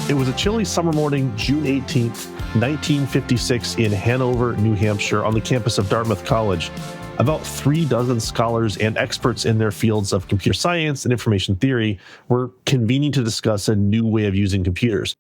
It was a chilly summer morning, June 18th, 1956 in Hanover, New Hampshire, on the campus of Dartmouth College. About 36 scholars and experts in their fields of computer science and information theory were convening to discuss a new way of using computers.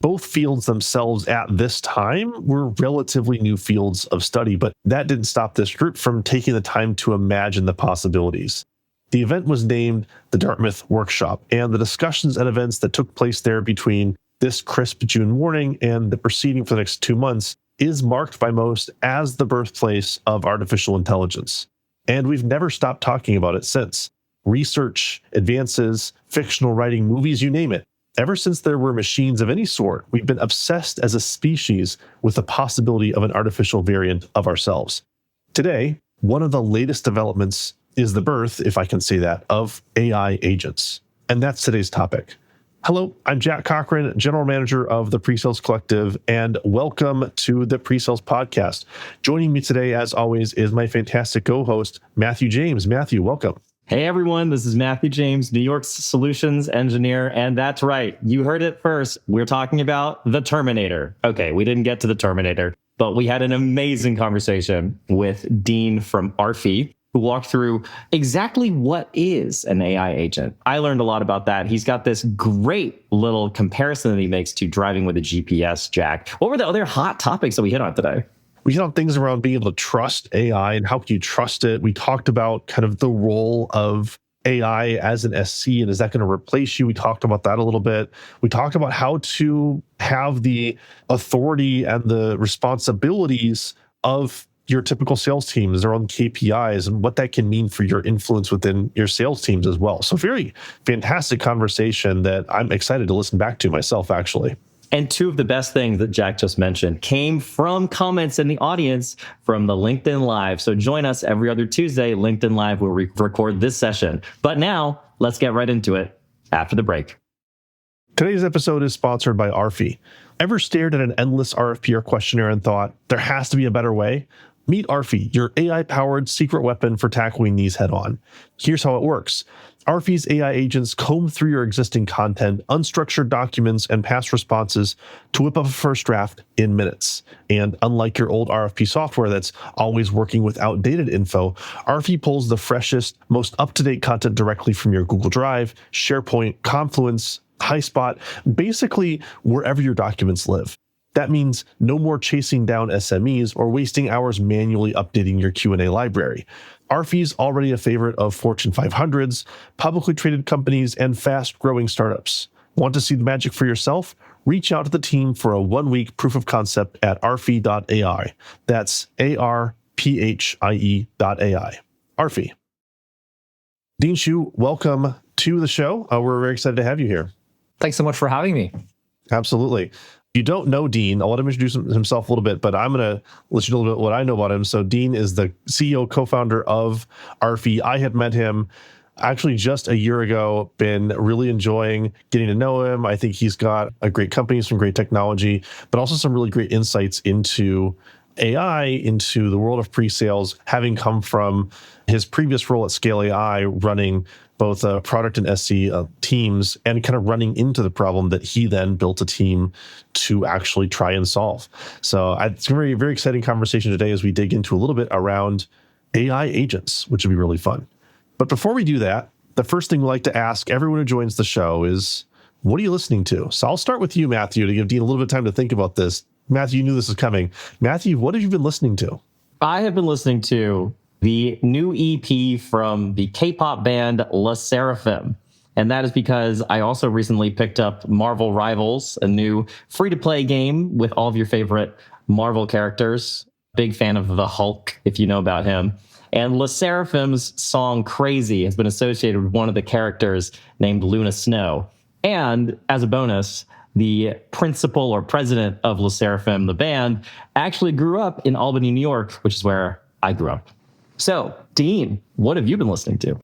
Both fields themselves at this time were relatively new fields of study, but that didn't stop this group from taking the time to imagine the possibilities. The event was named the Dartmouth Workshop, and the discussions and events that took place there between this crisp June morning and the proceeding for the next 2 months is marked by most as the birthplace of artificial intelligence. And we've never stopped talking about it since. Research, advances, fictional writing, movies, you name it. Ever since there were machines of any sort, we've been obsessed as a species with the possibility of an artificial variant of ourselves. Today, one of the latest developments is the birth, if I can say that, of AI agents. And that's today's topic. Hello, I'm Jack Cochran, General Manager of the PreSales Collective, and welcome to the PreSales Podcast. Joining me today, as always, is my fantastic co-host, Matthew James. Matthew, welcome. Hey everyone, this is Matthew James, New York's solutions engineer, and that's right, you heard it first. We're talking about the Terminator. Okay, we didn't get to the Terminator, but we had an amazing conversation with Dean from Arfi, who walked through exactly what is an AI agent. I learned a lot about that. He's got this great little comparison that he makes to driving with a GPS, Jack. What were the other hot topics that we hit on today? We hit on things around being able to trust AI and how can you trust it. We talked about kind of the role of AI as an SC and is that going to replace you? We talked about that a little bit. We talked about how to have the authority and the responsibilities of your typical sales teams, their own KPIs, and what that can mean for your influence within your sales teams as well. So very fantastic conversation that I'm excited to listen back to myself, actually. And two of the best things that Jack just mentioned came from comments in the audience from the LinkedIn Live. So join us every other Tuesday, LinkedIn Live, where we record this session. But now, let's get right into it after the break. Today's episode is sponsored by Arfi. Ever stared at an endless RFP or questionnaire and thought, there has to be a better way? Meet Arfi, your AI-powered secret weapon for tackling these head-on. Here's how it works. Arfi's AI agents comb through your existing content, unstructured documents, and past responses to whip up a first draft in minutes. And unlike your old RFP software that's always working with outdated info, Arfi pulls the freshest, most up-to-date content directly from your Google Drive, SharePoint, Confluence, HighSpot, basically wherever your documents live. That means no more chasing down SMEs or wasting hours manually updating your Q&A library. Arfi's already a favorite of Fortune 500s, publicly traded companies, and fast-growing startups. Want to see the magic for yourself? Reach out to the team for a 1-week proof of concept at arfi.ai. That's ARPHIE.ai. Arfi. Dean Shu, welcome to the show. We're very excited to have you here. Thanks so much for having me. Absolutely. If you don't know Dean, I'll let him introduce himself a little bit, but I'm going to let you know a little bit what I know about him. So Dean is the CEO, co-founder of Arfi. I had met him actually just a year ago, been really enjoying getting to know him. I think he's got a great company, some great technology, but also some really great insights into AI, into the world of pre-sales, having come from his previous role at Scale AI, running both product and SE teams and kind of running into the problem that he then built a team to actually try and solve. So it's a very, very exciting conversation today as we dig into a little bit around AI agents, which would be really fun. But before we do that, the first thing we like to ask everyone who joins the show is, what are you listening to? So I'll start with you, Matthew, to give Dean a little bit of time to think about this. Matthew, you knew this was coming. Matthew, what have you been listening to? I have been listening to the new EP from the K-pop band Le Sserafim. And that is because I also recently picked up Marvel Rivals, a new free-to-play game with all of your favorite Marvel characters. Big fan of the Hulk, if you know about him. And Le Sserafim's song Crazy has been associated with one of the characters named Luna Snow. And as a bonus, the principal or president of Le Sserafim, the band, actually grew up in Albany, New York, which is where I grew up. So, Dean, what have you been listening to?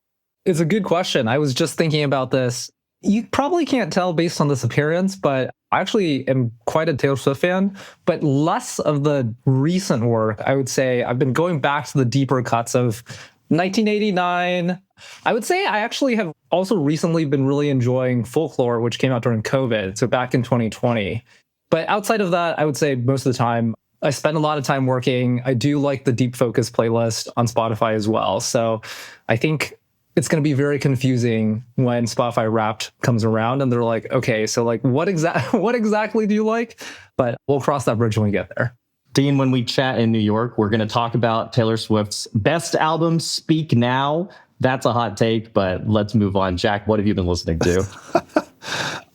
It's a good question. I was just thinking about this. You probably can't tell based on this appearance, but I actually am quite a Taylor Swift fan, but less of the recent work. I would say I've been going back to the deeper cuts of 1989. I would say I actually have also recently been really enjoying Folklore, which came out during COVID, so back in 2020. But outside of that, I would say most of the time, I spend a lot of time working. I do like the Deep Focus playlist on Spotify as well. So I think it's going to be very confusing when Spotify Wrapped comes around and they're like, okay, so like what exactly do you like? But we'll cross that bridge when we get there. Dean, when we chat in New York, we're going to talk about Taylor Swift's best album, Speak Now. That's a hot take, but let's move on. Jack, what have you been listening to?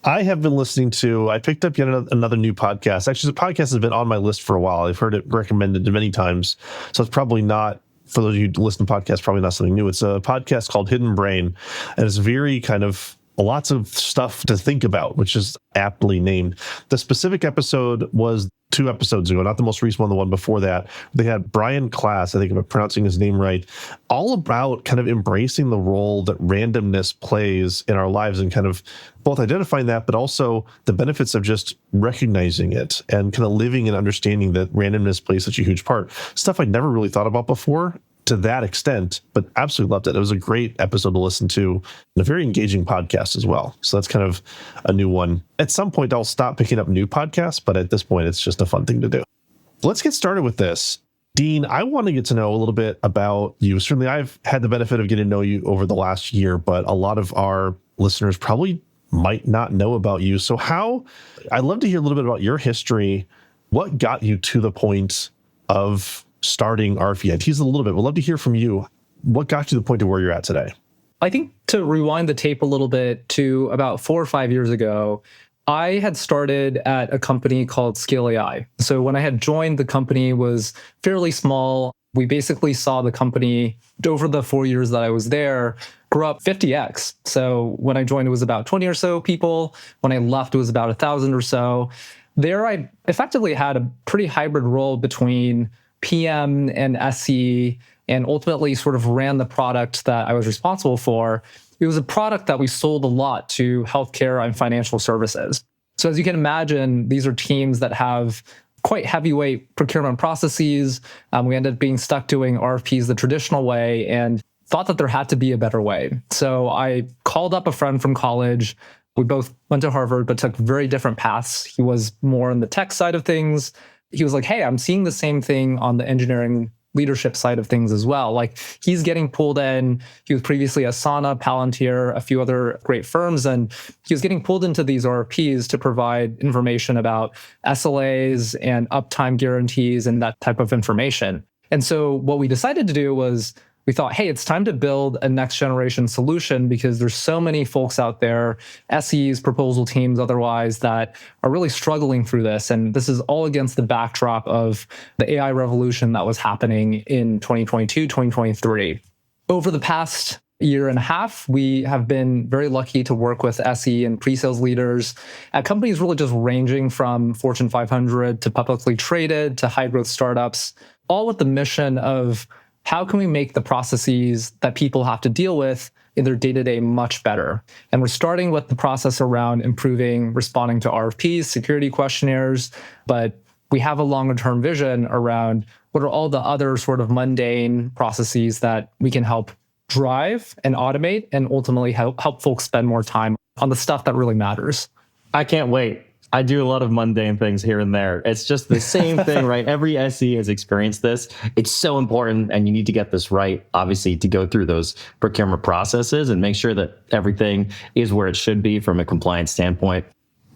I have been listening to, I picked up yet another new podcast. Actually, the podcast has been on my list for a while. I've heard it recommended many times. So it's probably not, for those of you who listen to podcasts, probably not something new. It's a podcast called Hidden Brain. And it's very kind of lots of stuff to think about, which is aptly named. The specific episode was 2 episodes ago, not the most recent one, the one before that. They had Brian Klaas, I think if I'm pronouncing his name right, all about kind of embracing the role that randomness plays in our lives and kind of both identifying that, but also the benefits of just recognizing it and kind of living and understanding that randomness plays such a huge part. Stuff I'd never really thought about before to that extent, but absolutely loved it. It was a great episode to listen to and a very engaging podcast as well. So that's kind of a new one. At some point, I'll stop picking up new podcasts, but at this point, it's just a fun thing to do. Let's get started with this. Dean, I want to get to know a little bit about you. Certainly, I've had the benefit of getting to know you over the last year, but a lot of our listeners probably might not know about you. So I'd love to hear a little bit about your history. What got you to the point of starting RFE? Tease a little bit. We'd love to hear from you. What got you to the point to where you're at today? I think to rewind the tape a little bit to about 4 or 5 years ago, I had started at a company called Scale AI. So when I had joined, the company was fairly small. We basically saw the company over the 4 years that I was there grow up 50x. So when I joined, it was about 20 or so people. When I left, it was about 1,000 or so. There, I effectively had a pretty hybrid role between PM and SE, and ultimately sort of ran the product that I was responsible for. It was a product that we sold a lot to healthcare and financial services. So as you can imagine, these are teams that have quite heavyweight procurement processes. We ended up being stuck doing RFPs the traditional way and thought that there had to be a better way. So I called up a friend from college. We both went to Harvard, but took very different paths. He was more on the tech side of things. He was like, hey, I'm seeing the same thing on the engineering leadership side of things as well. Like he's getting pulled in. He was previously at Asana, Palantir, a few other great firms, and he was getting pulled into these RFPs to provide information about SLAs and uptime guarantees and that type of information. And so what we decided to do was we thought, hey, it's time to build a next generation solution because there's so many folks out there, SEs, proposal teams, otherwise, that are really struggling through this. And this is all against the backdrop of the AI revolution that was happening in 2022, 2023. Over the past year and a half, we have been very lucky to work with SE and pre-sales leaders at companies really just ranging from Fortune 500 to publicly traded to high growth startups, all with the mission of how can we make the processes that people have to deal with in their day-to-day much better? And we're starting with the process around improving responding to RFPs, security questionnaires, but we have a longer-term vision around what are all the other sort of mundane processes that we can help drive and automate and ultimately help folks spend more time on the stuff that really matters. I can't wait. I do a lot of mundane things here and there. It's just the same thing, right? Every SE has experienced this. It's so important, and you need to get this right, obviously, to go through those procurement processes and make sure that everything is where it should be from a compliance standpoint.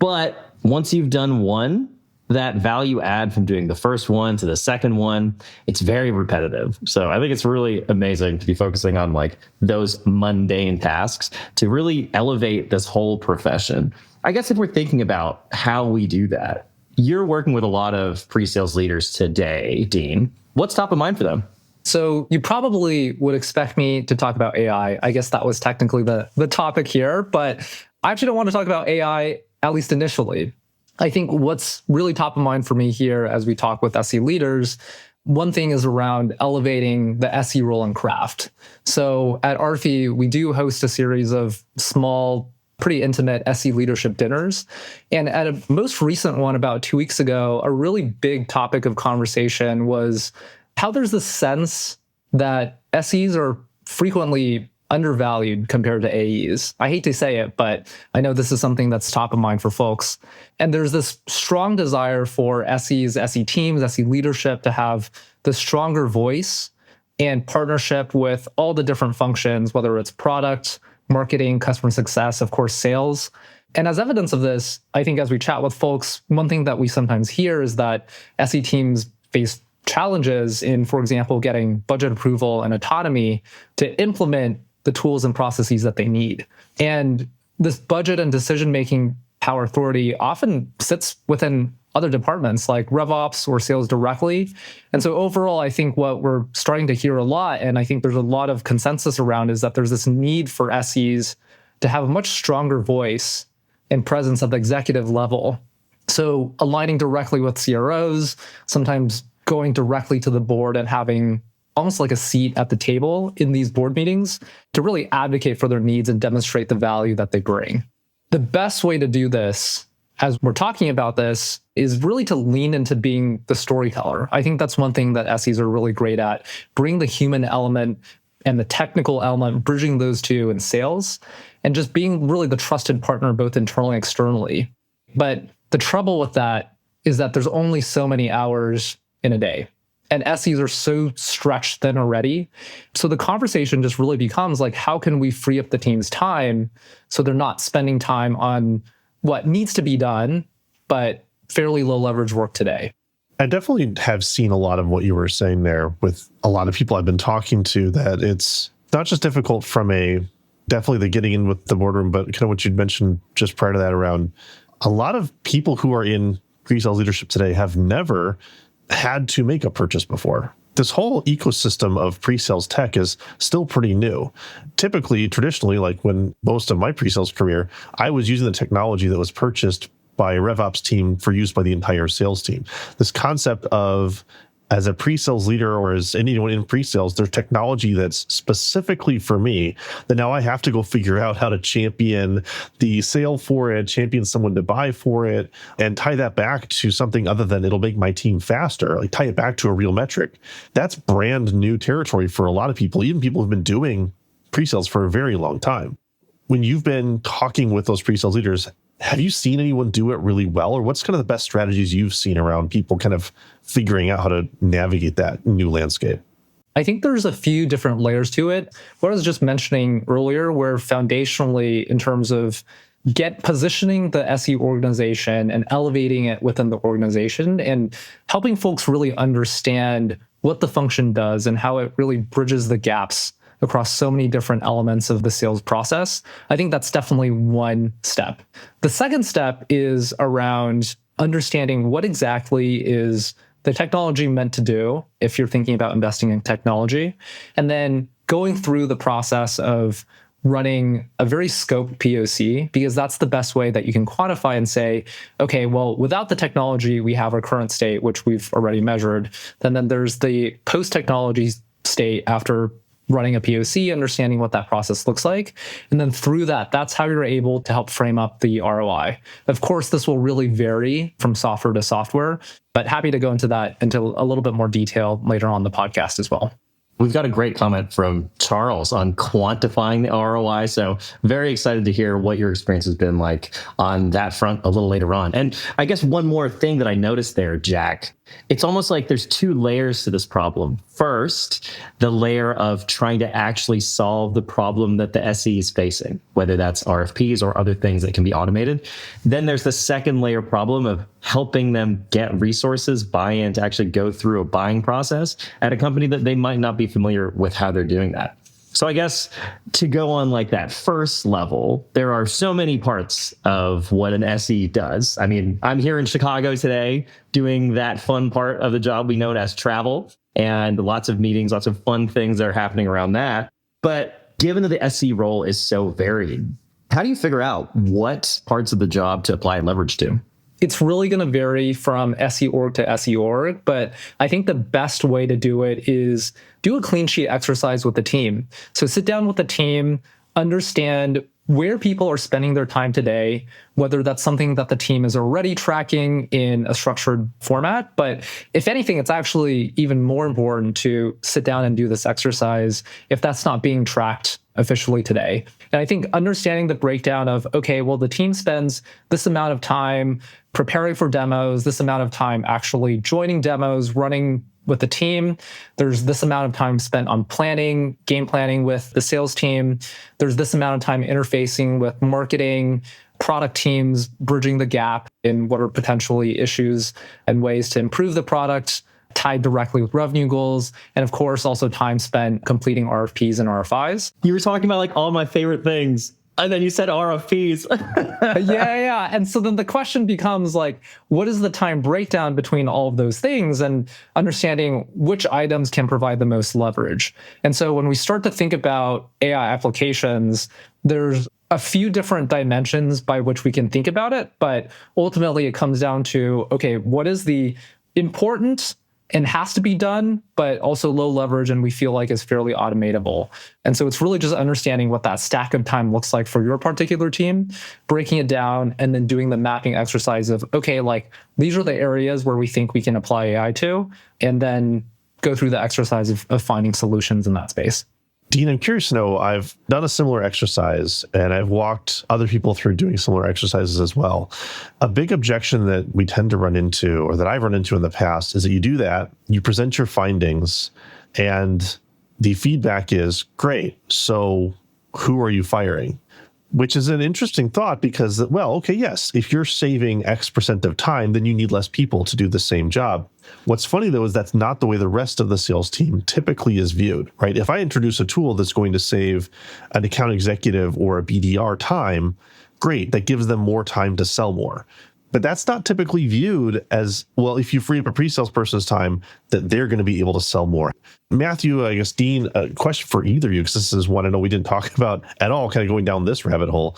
But once you've done one, that value add from doing the first one to the second one, it's very repetitive. So I think it's really amazing to be focusing on like those mundane tasks to really elevate this whole profession. I guess if we're thinking about how we do that, you're working with a lot of pre-sales leaders today, Dean. What's top of mind for them? So you probably would expect me to talk about AI. I guess that was technically the topic here, but I actually don't want to talk about AI, at least initially. I think what's really top of mind for me here as we talk with SE leaders, one thing is around elevating the SE role and craft. So at RFE, we do host a series of small, pretty intimate SE leadership dinners. And at a most recent one about 2 weeks ago, a really big topic of conversation was how there's this sense that SEs are frequently undervalued compared to AEs. I hate to say it, but I know this is something that's top of mind for folks. And there's this strong desire for SEs, SE teams, SE leadership to have the stronger voice and partnership with all the different functions, whether it's product, marketing, customer success, of course, sales. And as evidence of this, I think as we chat with folks, one thing that we sometimes hear is that SE teams face challenges in, for example, getting budget approval and autonomy to implement the tools and processes that they need. And this budget and decision-making power authority often sits within other departments like RevOps or sales directly. And so overall, I think what we're starting to hear a lot, and I think there's a lot of consensus around, is that there's this need for SEs to have a much stronger voice and presence at the executive level. So aligning directly with CROs, sometimes going directly to the board and having almost like a seat at the table in these board meetings to really advocate for their needs and demonstrate the value that they bring. The best way to do this, as we're talking about this, is really to lean into being the storyteller. I think that's one thing that SEs are really great at, bring the human element and the technical element, bridging those two in sales, and just being really the trusted partner both internally and externally. But the trouble with that is that there's only so many hours in a day. And SEs are so stretched thin already. So the conversation just really becomes like, how can we free up the team's time so they're not spending time on what needs to be done, but fairly low leverage work today? I definitely have seen a lot of what you were saying there with a lot of people I've been talking to, that it's not just difficult from definitely the getting in with the boardroom, but kind of what you'd mentioned just prior to that around a lot of people who are in pre-sales leadership today have never had to make a purchase before. This whole ecosystem of pre-sales tech is still pretty new. Typically, traditionally, like when most of my pre-sales career, I was using the technology that was purchased by a RevOps team for use by the entire sales team. This concept of, as a pre-sales leader or as anyone in pre-sales, there's technology that's specifically for me that now I have to go figure out how to champion the sale for it, champion someone to buy for it, and tie that back to something other than it'll make my team faster, like tie it back to a real metric. That's brand new territory for a lot of people, even people who've been doing pre-sales for a very long time. When you've been talking with those pre-sales leaders, have you seen anyone do it really well? Or what's kind of the best strategies you've seen around people kind of figuring out how to navigate that new landscape? I think there's a few different layers to it. What I was just mentioning earlier, where foundationally in terms of positioning the SE organization and elevating it within the organization and helping folks really understand what the function does and how it really bridges the gaps across so many different elements of the sales process. I think that's definitely one step. The second step is around understanding what exactly is the technology meant to do if you're thinking about investing in technology, and then going through the process of running a very scoped POC, because that's the best way that you can quantify and say, okay, well, without the technology, we have our current state, which we've already measured. Then there's the post-technology state after running a POC, understanding what that process looks like. And then through that, that's how you're able to help frame up the ROI. Of course, this will really vary from software to software, but happy to go into that into a little bit more detail later on the podcast as well. We've got a great comment from Charles on quantifying the ROI. So very excited to hear what your experience has been like on that front a little later on. And I guess one more thing that I noticed there, Jack, it's almost like there's two layers to this problem. First, the layer of trying to actually solve the problem that the SE is facing, whether that's RFPs or other things that can be automated. Then there's the second layer problem of helping them get resources, buy-in to actually go through a buying process at a company that they might not be familiar with how they're doing that. So I guess to go on like that first level, there are so many parts of what an SE does. I mean, I'm here in Chicago today doing that fun part of the job we know as travel, and lots of meetings, lots of fun things that are happening around that. But given that the SE role is so varied, how do you figure out what parts of the job to apply leverage to? It's really going to vary from SE org to SE org, but I think the best way to do it is do a clean sheet exercise with the team. So sit down with the team, understand where people are spending their time today, whether that's something that the team is already tracking in a structured format. But if anything, it's actually even more important to sit down and do this exercise if that's not being tracked officially today. And I think understanding the breakdown of, okay, well, the team spends this amount of time preparing for demos, this amount of time actually joining demos, running with the team. There's this amount of time spent on planning, game planning with the sales team. There's this amount of time interfacing with marketing, product teams, bridging the gap in what are potentially issues and ways to improve the product, tied directly with revenue goals. And of course, also time spent completing RFPs and RFIs. You were talking about like all my favorite things, and then you said RFPs. Yeah. And so then the question becomes like, what is the time breakdown between all of those things and understanding which items can provide the most leverage? And so when we start to think about AI applications, there's a few different dimensions by which we can think about it, but ultimately it comes down to, okay, what is the important and has to be done, but also low leverage and we feel like is fairly automatable. And so it's really just understanding what that stack of time looks like for your particular team, breaking it down, and then doing the mapping exercise of, okay, like these are the areas where we think we can apply AI to, and then go through the exercise of finding solutions in that space. Dean, I'm curious to know, I've done a similar exercise and I've walked other people through doing similar exercises as well. A big objection that we tend to run into, or that I've run into in the past, is that you do that, you present your findings, and the feedback is, great, so who are you firing? Which is an interesting thought because, well, okay, yes, if you're saving X% of time, then you need less people to do the same job. What's funny, though, is that's not the way the rest of the sales team typically is viewed, right? If I introduce a tool that's going to save an account executive or a BDR time, great, that gives them more time to sell more. But that's not typically viewed as, well, if you free up a pre-sales person's time, that they're going to be able to sell more. Matthew, I guess, Dean, a question for either of you, because this is one I know we didn't talk about at all, kind of going down this rabbit hole.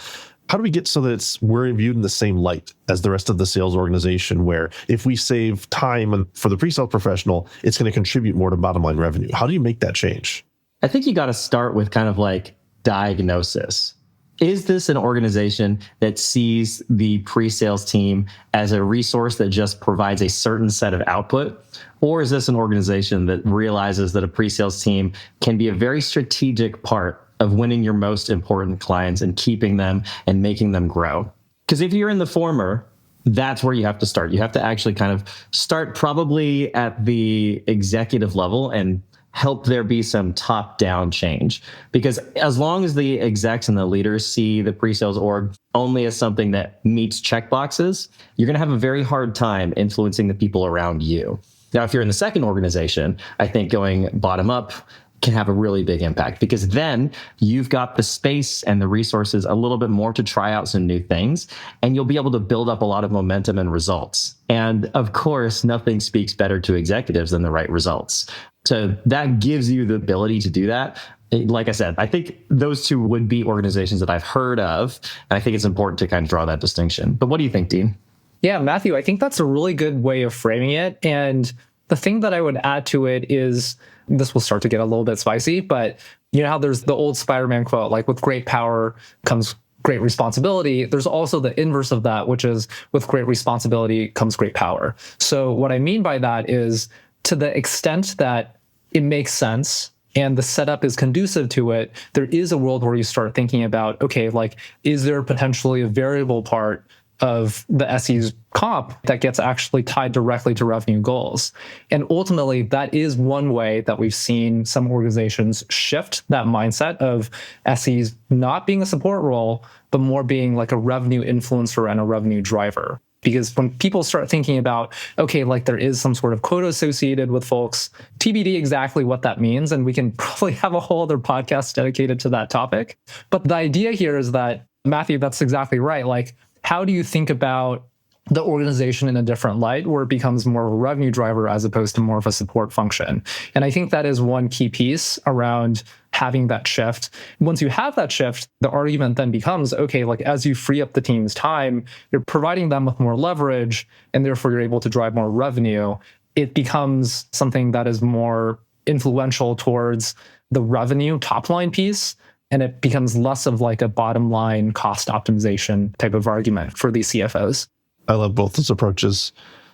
How do we get so that we're viewed in the same light as the rest of the sales organization, where if we save time for the pre-sales professional, it's going to contribute more to bottom line revenue? How do you make that change? I think you got to start with kind of like diagnosis. Is this an organization that sees the pre-sales team as a resource that just provides a certain set of output? Or is this an organization that realizes that a pre-sales team can be a very strategic part of winning your most important clients and keeping them and making them grow? Because if you're in the former, that's where you have to start. You have to actually kind of start probably at the executive level and help there be some top-down change. Because as long as the execs and the leaders see the pre-sales org only as something that meets checkboxes, you're going to have a very hard time influencing the people around you. Now, if you're in the second organization, I think going bottom up can have a really big impact, because then you've got the space and the resources a little bit more to try out some new things, and you'll be able to build up a lot of momentum and results. And of course, nothing speaks better to executives than the right results. So that gives you the ability to do that. Like I said, I think those two would be organizations that I've heard of, and I think it's important to kind of draw that distinction. But what do you think, Dean? Yeah, Matthew, I think that's a really good way of framing it. And the thing that I would add to it is, this will start to get a little bit spicy, but you know how there's the old Spider-Man quote, like with great power comes great responsibility. There's also the inverse of that, which is with great responsibility comes great power. So what I mean by that is, to the extent that it makes sense and the setup is conducive to it, there is a world where you start thinking about, okay, like, is there potentially a variable part of the SE's comp that gets actually tied directly to revenue goals? And ultimately, that is one way that we've seen some organizations shift that mindset of SEs not being a support role, but more being like a revenue influencer and a revenue driver. Because when people start thinking about, okay, like there is some sort of quota associated with folks, TBD exactly what that means. And we can probably have a whole other podcast dedicated to that topic. But the idea here is that, Matthew, that's exactly right. Like, how do you think about the organization in a different light where it becomes more of a revenue driver as opposed to more of a support function? And I think that is one key piece around having that shift. Once you have that shift, the argument then becomes, okay, like as you free up the team's time, you're providing them with more leverage, and therefore you're able to drive more revenue. It becomes something that is more influential towards the revenue top line piece. And it becomes less of like a bottom line cost optimization type of argument for these CFOs. I love both those approaches.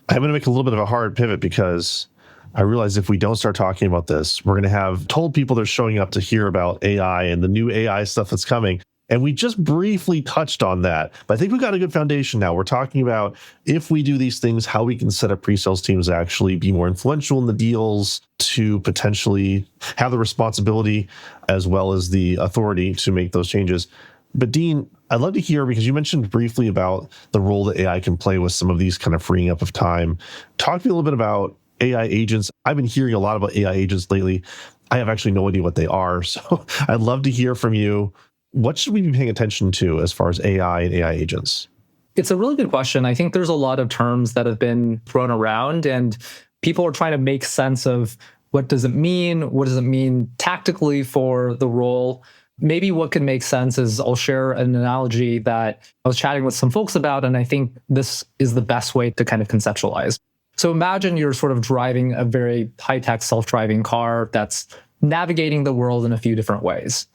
I'm going to make a little bit of a hard pivot because I realize if we don't start talking about this, we're going to have told people they're showing up to hear about AI and the new AI stuff that's coming. And we just briefly touched on that. But I think we've got a good foundation now. We're talking about if we do these things, how we can set up pre-sales teams to actually be more influential in the deals, to potentially have the responsibility as well as the authority to make those changes. But Dean, I'd love to hear, because you mentioned briefly about the role that AI can play with some of these kind of freeing up of time. Talk to me a little bit about AI agents. I've been hearing a lot about AI agents lately. I have actually no idea what they are. So I'd love to hear from you. What should we be paying attention to as far as AI and AI agents? It's a really good question. I think there's a lot of terms that have been thrown around, and people are trying to make sense of what does it mean? What does it mean tactically for the role? Maybe what can make sense is I'll share an analogy that I was chatting with some folks about, and I think this is the best way to kind of conceptualize. So imagine you're sort of driving a very high-tech self-driving car that's navigating the world in a few different ways.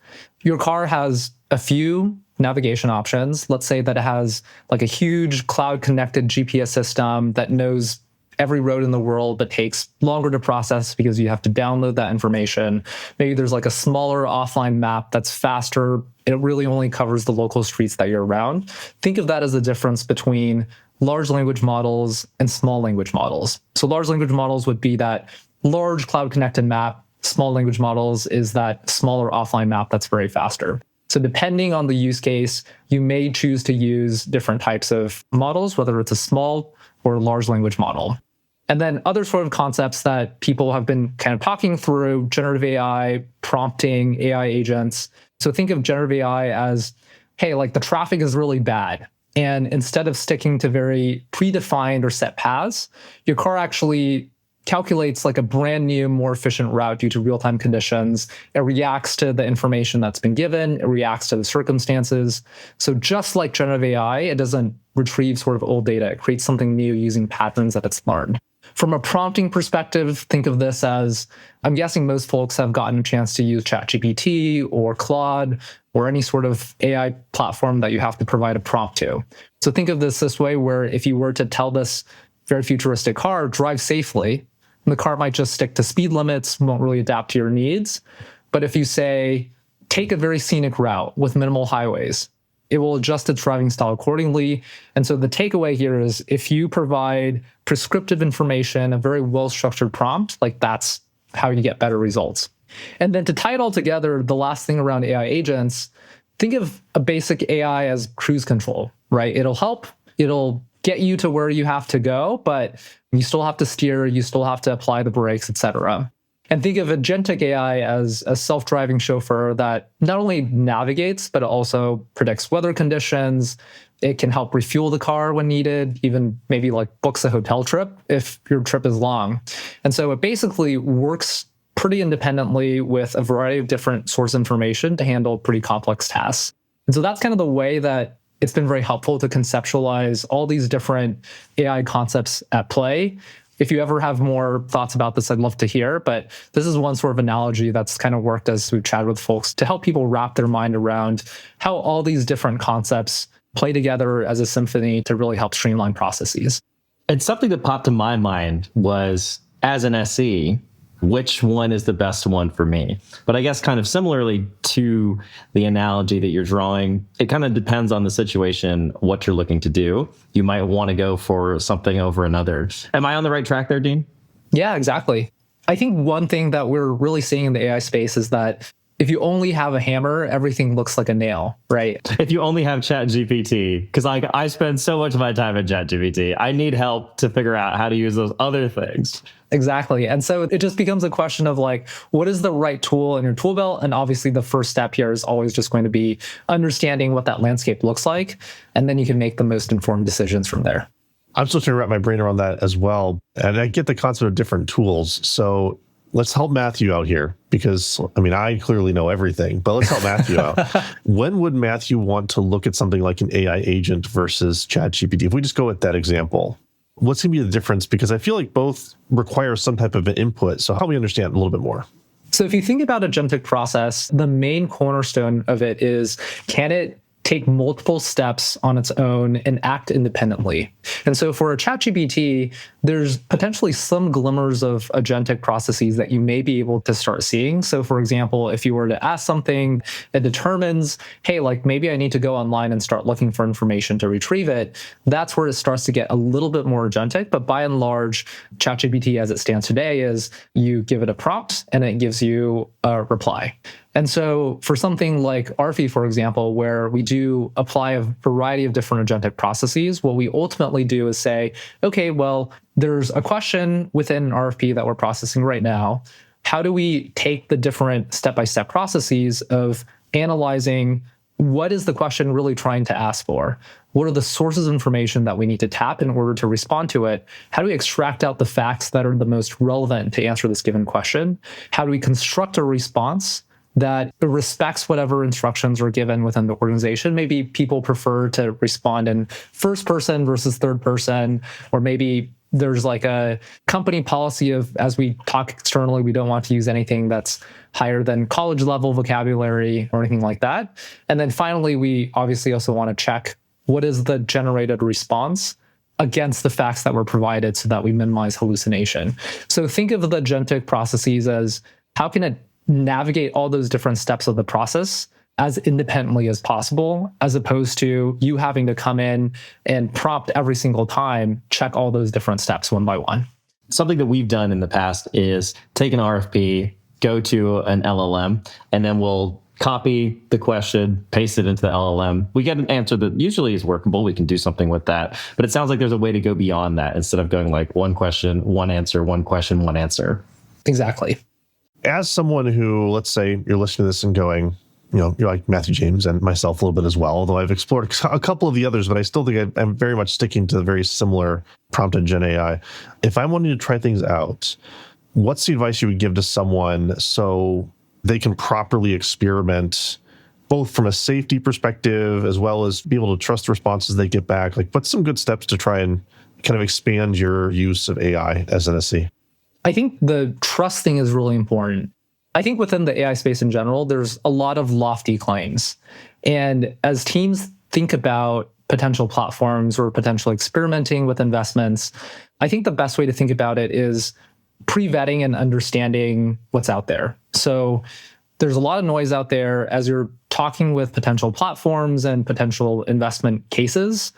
Your car has a few navigation options. Let's say that it has like a huge cloud-connected GPS system that knows every road in the world, but takes longer to process because you have to download that information. Maybe there's like a smaller offline map that's faster. It really only covers the local streets that you're around. Think of that as the difference between large language models and small language models. So large language models would be that large cloud-connected map. Small language models is that smaller offline map that's very faster. So depending on the use case, you may choose to use different types of models, whether it's a small or large language model. And then other sort of concepts that people have been kind of talking through, generative AI, prompting, AI agents. So think of generative AI as, hey, like the traffic is really bad. And instead of sticking to very predefined or set paths, your car actually calculates like a brand new, more efficient route due to real-time conditions. It reacts to the information that's been given. It reacts to the circumstances. So just like generative AI, it doesn't retrieve sort of old data. It creates something new using patterns that it's learned. From a prompting perspective, think of this as, I'm guessing most folks have gotten a chance to use ChatGPT or Claude or any sort of AI platform that you have to provide a prompt to. So think of this way, where if you were to tell this very futuristic car, drive safely, the car might just stick to speed limits, won't really adapt to your needs. But if you say, take a very scenic route with minimal highways, it will adjust its driving style accordingly. And so the takeaway here is if you provide prescriptive information, a very well-structured prompt, like that's how you get better results. And then to tie it all together, the last thing around AI agents, think of a basic AI as cruise control, right? It'll help, it'll get you to where you have to go, but you still have to steer, you still have to apply the brakes, etc. And think of agentic AI as a self-driving chauffeur that not only navigates, but also predicts weather conditions. It can help refuel the car when needed, even maybe like books a hotel trip if your trip is long. And so it basically works pretty independently with a variety of different source information to handle pretty complex tasks. And so that's kind of the way that it's been very helpful to conceptualize all these different AI concepts at play. If you ever have more thoughts about this, I'd love to hear. But this is one sort of analogy that's kind of worked as we've chatted with folks to help people wrap their mind around how all these different concepts play together as a symphony to really help streamline processes. And something that popped in my mind was, as an SE, which one is the best one for me? But I guess kind of similarly to the analogy that you're drawing, it kind of depends on the situation, what you're looking to do. You might want to go for something over another. Am I on the right track there, Dean? Yeah, exactly. I think one thing that we're really seeing in the AI space is that if you only have a hammer, everything looks like a nail, right? If you only have ChatGPT, because I spend so much of my time in ChatGPT, I need help to figure out how to use those other things. Exactly. And so it just becomes a question of like, what is the right tool in your tool belt? And obviously the first step here is always just going to be understanding what that landscape looks like. And then you can make the most informed decisions from there. I'm still trying to wrap my brain around that as well. And I get the concept of different tools. So let's help Matthew out here, because I mean, I clearly know everything, but let's help Matthew out. When would Matthew want to look at something like an AI agent versus ChatGPT? If we just go with that example, what's going to be the difference? Because I feel like both require some type of an input. So help me understand a little bit more. So if you think about agentic process, the main cornerstone of it is, can it take multiple steps on its own and act independently? And so for a ChatGPT, there's potentially some glimmers of agentic processes that you may be able to start seeing. So for example, if you were to ask something, it determines, hey, like maybe I need to go online and start looking for information to retrieve it. That's where it starts to get a little bit more agentic. But by and large, ChatGPT as it stands today is you give it a prompt and it gives you a reply. And so for something like RFE, for example, where we do apply a variety of different agentic processes, what we ultimately do is say, okay, well, there's a question within an RFP that we're processing right now. How do we take the different step-by-step processes of analyzing what is the question really trying to ask for? What are the sources of information that we need to tap in order to respond to it? How do we extract out the facts that are the most relevant to answer this given question? How do we construct a response that respects whatever instructions are given within the organization? Maybe people prefer to respond in first person versus third person, or maybe there's like a company policy of, as we talk externally, we don't want to use anything that's higher than college level vocabulary or anything like that. And then finally, we obviously also want to check what is the generated response against the facts that were provided so that we minimize hallucination. So think of the agentic processes as, how can it navigate all those different steps of the process as independently as possible, as opposed to you having to come in and prompt every single time, check all those different steps one by one. Something that we've done in the past is take an RFP, go to an LLM, and then we'll copy the question, paste it into the LLM. We get an answer that usually is workable. We can do something with that. But it sounds like there's a way to go beyond that instead of going like one question, one answer, one question, one answer. Exactly. As someone who, let's say you're listening to this and going, you're like Matthew James and myself a little bit as well, although I've explored a couple of the others, but I still think I'm very much sticking to the very similar prompted Gen AI. If I'm wanting to try things out, what's the advice you would give to someone so they can properly experiment, both from a safety perspective as well as be able to trust the responses they get back? Like, what's some good steps to try and kind of expand your use of AI as an SE? I think the trust thing is really important. I think within the AI space in general, there's a lot of lofty claims. And as teams think about potential platforms or potential experimenting with investments, I think the best way to think about it is pre-vetting and understanding what's out there. So there's a lot of noise out there as you're talking with potential platforms and potential investment cases.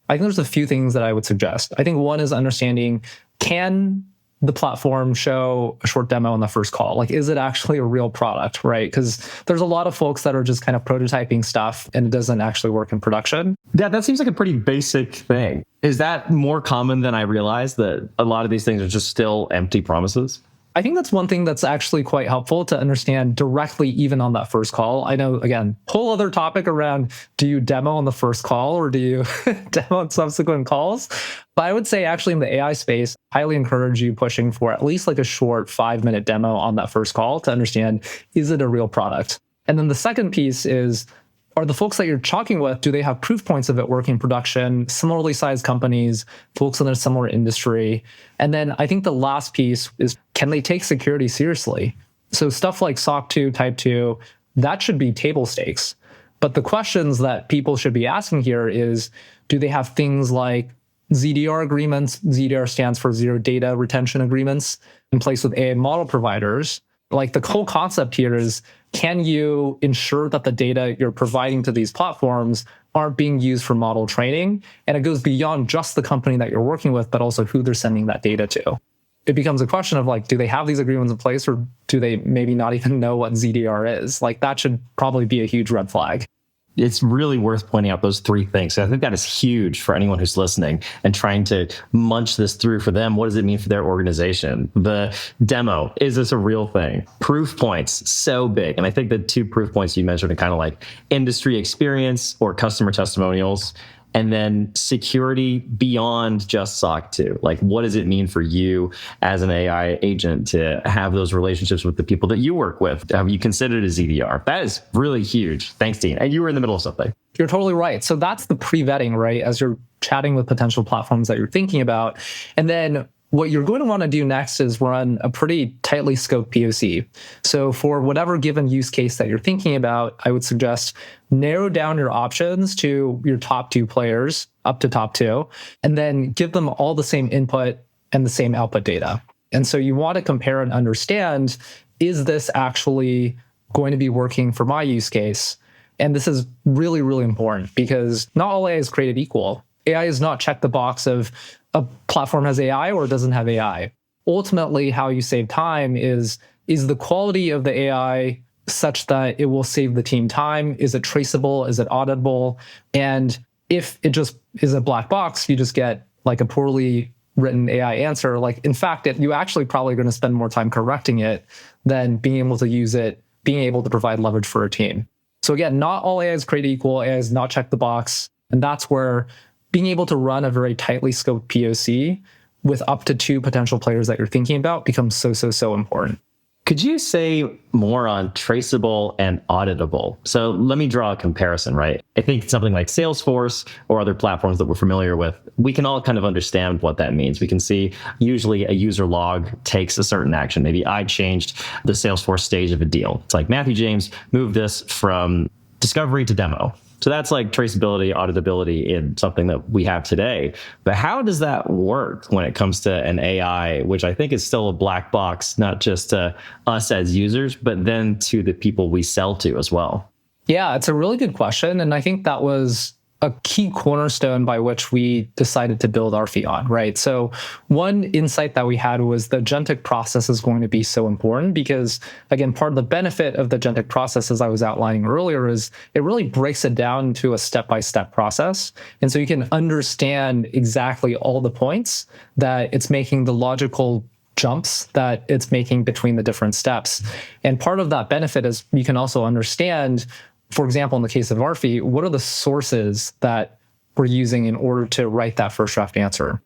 I think there's a few things that I would suggest. I think one is understanding, can the platform show a short demo on the first call? Like, is it actually a real product, right? Because there's a lot of folks that are just kind of prototyping stuff and it doesn't actually work in production. Yeah, that seems like a pretty basic thing. Is that more common than I realized, that a lot of these things are just still empty promises? I think that's one thing that's actually quite helpful to understand directly, even on that first call. I know, again, whole other topic around, do you demo on the first call or do you demo on subsequent calls? But I would say actually in the AI space, highly encourage you pushing for at least like a short 5-minute demo on that first call to understand, is it a real product? And then the second piece is, are the folks that you're talking with, do they have proof points of it working in production, similarly sized companies, folks in a similar industry? And then I think the last piece is, can they take security seriously? So stuff like SOC 2, Type 2, that should be table stakes. But the questions that people should be asking here is, do they have things like ZDR agreements? ZDR stands for Zero Data Retention Agreements in place with AI model providers. Like, the whole concept here is, can you ensure that the data you're providing to these platforms aren't being used for model training? And it goes beyond just the company that you're working with, but also who they're sending that data to. It becomes a question of like, do they have these agreements in place, or do they maybe not even know what ZDR is? Like, that should probably be a huge red flag. It's really worth pointing out those three things. I think that is huge for anyone who's listening and trying to munch this through for them. What does it mean for their organization? The demo, is this a real thing? Proof points, so big. And I think the two proof points you mentioned are kind of like industry experience or customer testimonials. And then security beyond just SOC 2. Like, what does it mean for you as an AI agent to have those relationships with the people that you work with? Have you considered a ZDR? That is really huge. Thanks, Dean. And you were in the middle of something. You're totally right. So that's the pre-vetting, right? As you're chatting with potential platforms that you're thinking about. And then what you're going to want to do next is run a pretty tightly scoped POC. So for whatever given use case that you're thinking about, I would suggest narrow down your options to your top 2 players, up to top 2, and then give them all the same input and the same output data. And so you want to compare and understand, is this actually going to be working for my use case? And this is really, really important because not all AI is created equal. AI is not check the box of a platform has AI or doesn't have AI. Ultimately, how you save time is the quality of the AI such that it will save the team time? Is it traceable? Is it auditable? And if it just is a black box, you just get like a poorly written AI answer. Like, in fact, you actually probably going to spend more time correcting it than being able to use it, being able to provide leverage for a team. So again, not all AI is created equal. AI is not check the box. And that's where being able to run a very tightly scoped POC with up to 2 potential players that you're thinking about becomes so important. Could you say more on traceable and auditable? So let me draw a comparison, right? I think something like Salesforce or other platforms that we're familiar with, we can all kind of understand what that means. We can see usually a user log takes a certain action. Maybe I changed the Salesforce stage of a deal. It's like Matthew James moved this from discovery to demo. So that's like traceability, auditability in something that we have today. But how does that work when it comes to an AI, which I think is still a black box, not just to us as users, but then to the people we sell to as well? Yeah, it's a really good question. And I think that was a key cornerstone by which we decided to build Arfi on, right? So one insight that we had was the agentic process is going to be so important because, again, part of the benefit of the agentic process, as I was outlining earlier, is it really breaks it down to a step-by-step process. And so you can understand exactly all the points that it's making, the logical jumps that it's making between the different steps. And part of that benefit is you can also understand, for example, in the case of Arfi, what are the sources that we're using in order to write that first draft answer?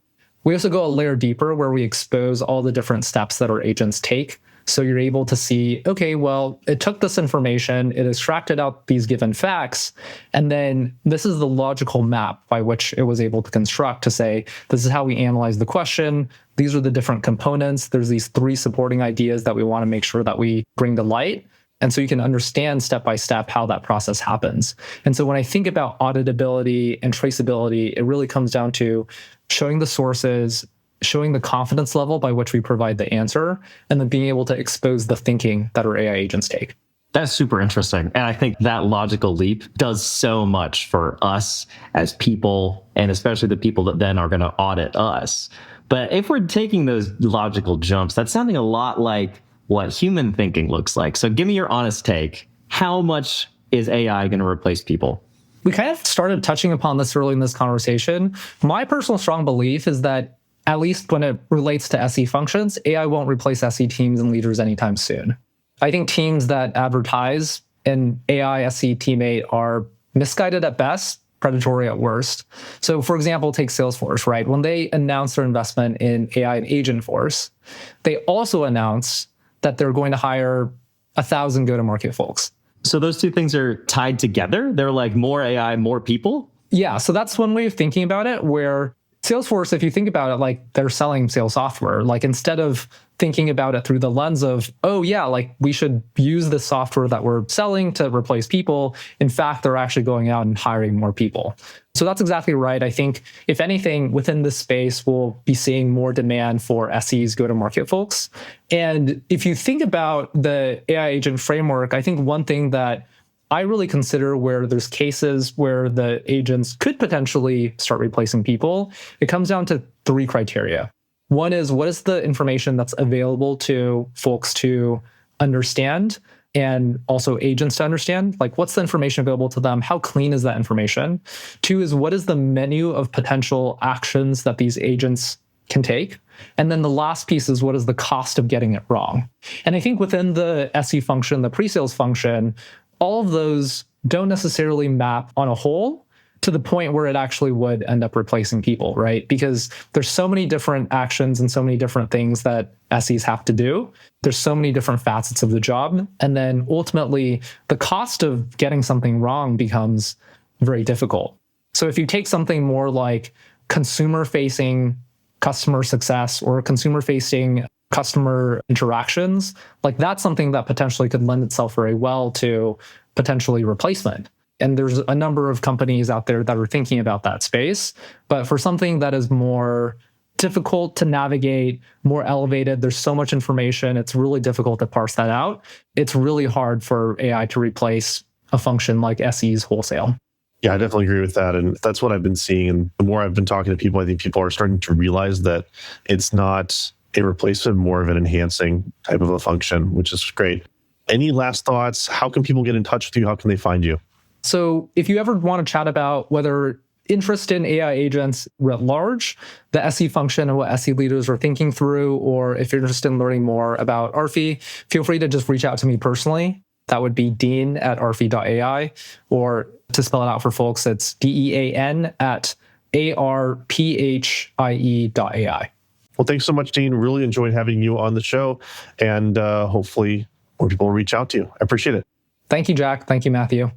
We also go a layer deeper where we expose all the different steps that our agents take. So you're able to see, okay, well, it took this information, it extracted out these given facts, and then this is the logical map by which it was able to construct to say, this is how we analyze the question. These are the different components. There's these 3 supporting ideas that we want to make sure that we bring to light. And so you can understand step by step how that process happens. And so when I think about auditability and traceability, it really comes down to showing the sources, showing the confidence level by which we provide the answer, and then being able to expose the thinking that our AI agents take. That's super interesting. And I think that logical leap does so much for us as people, and especially the people that then are going to audit us. But if we're taking those logical jumps, that's sounding a lot like what human thinking looks like. So give me your honest take. How much is AI going to replace people? We kind of started touching upon this early in this conversation. My personal strong belief is that at least when it relates to SE functions, AI won't replace SE teams and leaders anytime soon. I think teams that advertise an AI SE teammate are misguided at best, predatory at worst. So for example, take Salesforce, right? When they announced their investment in AI and Agentforce, they also announced that they're going to hire 1,000 go-to-market folks. So those 2 things are tied together? They're like more AI, more people? Yeah, so that's one way of thinking about it, where Salesforce, if you think about it, like they're selling sales software. Like instead of thinking about it through the lens of, oh yeah, like we should use the software that we're selling to replace people, in fact, they're actually going out and hiring more people. So that's exactly right. I think if anything, within this space, we'll be seeing more demand for SEs, go-to-market folks. And if you think about the AI agent framework, I think one thing that I really consider where there's cases where the agents could potentially start replacing people, it comes down to 3 criteria. One is, what is the information that's available to folks to understand and also agents to understand? Like, what's the information available to them? How clean is that information? 2 is, what is the menu of potential actions that these agents can take? And then the last piece is, what is the cost of getting it wrong? And I think within the SE function, the pre-sales function, all of those don't necessarily map on a whole to the point where it actually would end up replacing people, right? Because there's so many different actions and so many different things that SEs have to do. There's so many different facets of the job. And then ultimately, the cost of getting something wrong becomes very difficult. So if you take something more like consumer-facing customer success or consumer facing customer interactions, like that's something that potentially could lend itself very well to potentially replacement. And there's a number of companies out there that are thinking about that space. But for something that is more difficult to navigate, more elevated, there's so much information, it's really difficult to parse that out. It's really hard for AI to replace a function like SE's wholesale. Yeah, I definitely agree with that. And that's what I've been seeing. And the more I've been talking to people, I think people are starting to realize that it's not a replacement, more of an enhancing type of a function, which is great. Any last thoughts? How can people get in touch with you? How can they find you? So if you ever want to chat about whether interest in AI agents writ large, the SE function and what SE leaders are thinking through, or if you're interested in learning more about Arfi, feel free to just reach out to me personally. That would be dean@arfi.ai, or to spell it out for folks, it's dean@arphie.ai. Well, thanks so much, Dean. Really enjoyed having you on the show, and hopefully more people will reach out to you. I appreciate it. Thank you, Jack. Thank you, Matthew.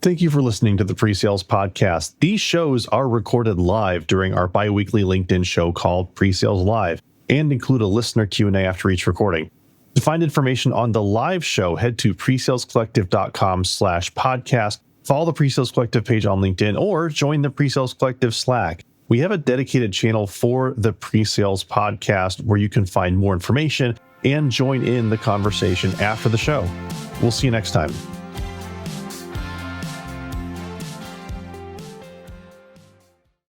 Thank you for listening to the PreSales podcast. These shows are recorded live during our bi-weekly LinkedIn show called PreSales Live and include a listener Q&A after each recording. To find information on the live show, head to presalescollective.com/podcast, follow the PreSales Collective page on LinkedIn, or join the PreSales Collective Slack. We have a dedicated channel for the PreSales podcast where you can find more information and join in the conversation after the show. We'll see you next time.